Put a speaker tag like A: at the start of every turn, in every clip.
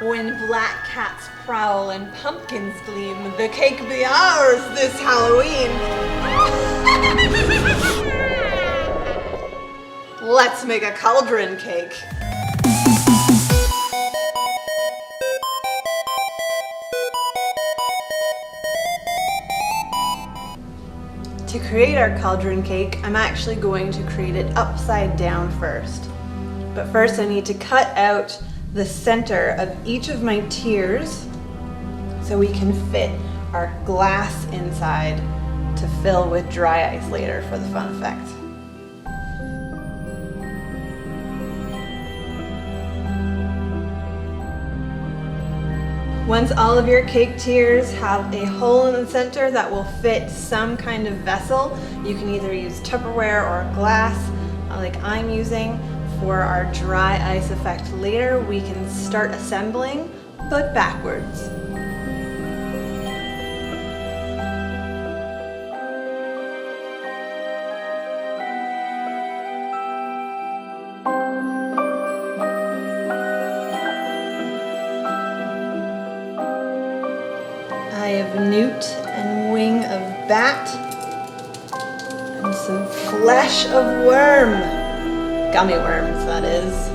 A: When black cats prowl and pumpkins gleam, the cake be ours this Halloween. Let's make a cauldron cake. To create our cauldron cake, I'm actually going to create it upside down first. But first I need to cut out the center of each of my tiers so we can fit our glass inside to fill with dry ice later for the fun effect. Once all of your cake tiers have a hole in the center that will fit some kind of vessel, you can either use Tupperware or glass like I'm using. For our dry ice effect later, we can start assembling, but backwards. I have newt and wing of bat and some flesh of worm. Gummy worms, that is.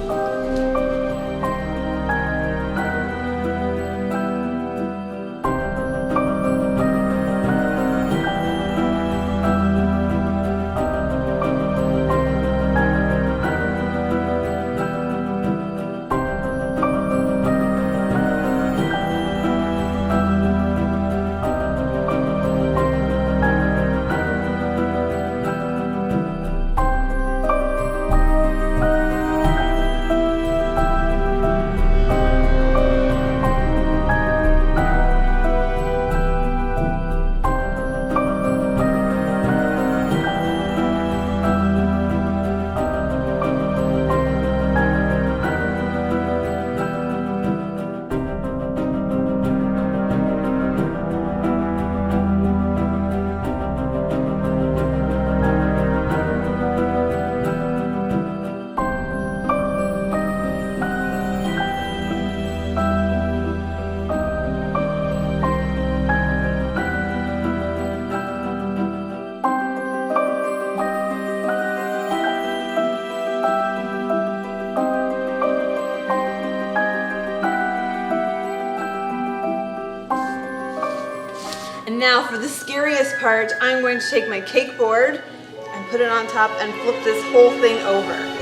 A: And now for the scariest part, I'm going to take my cake board and put it on top and flip this whole thing over.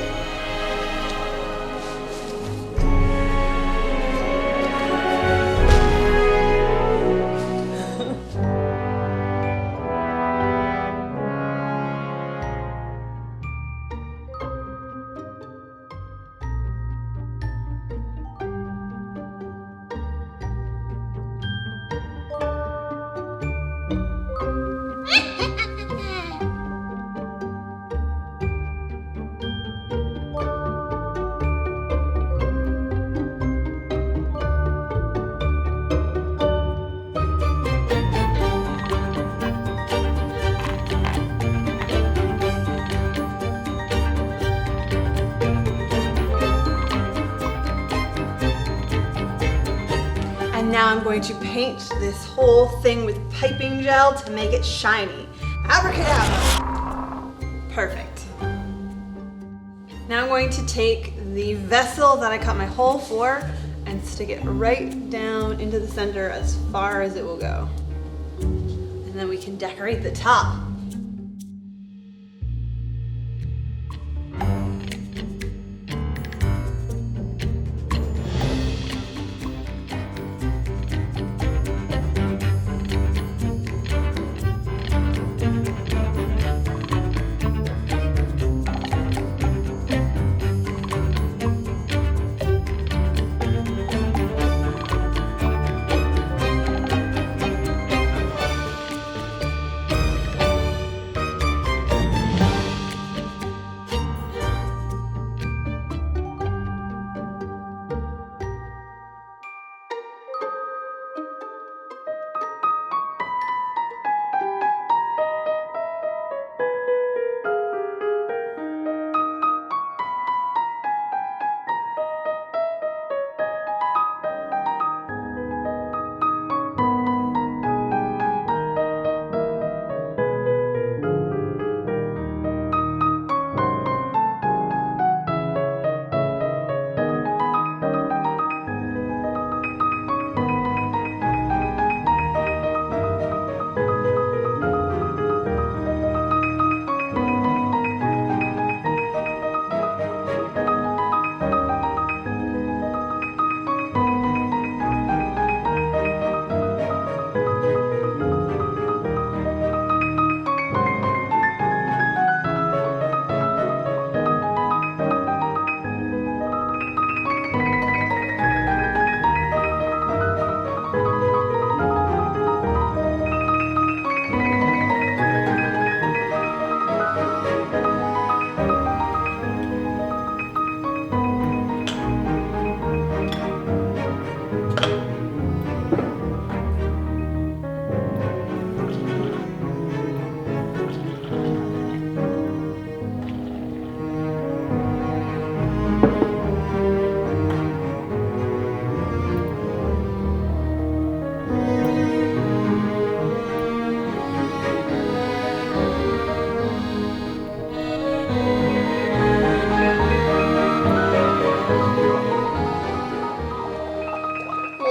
A: Now I'm going to paint this whole thing with piping gel to make it shiny. Abracadabra! Perfect. Now I'm going to take the vessel that I cut my hole for and stick it right down into the center as far as it will go. And then we can decorate the top.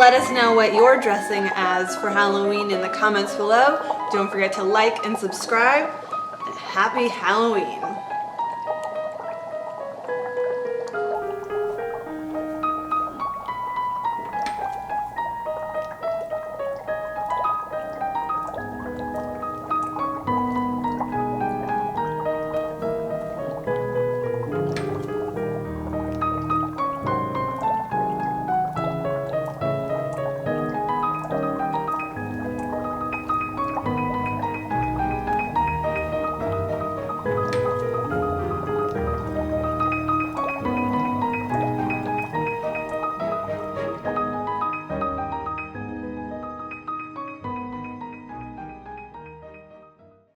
A: let us know what you're dressing as for Halloween in the comments below. Don't forget to like and subscribe. And happy Halloween!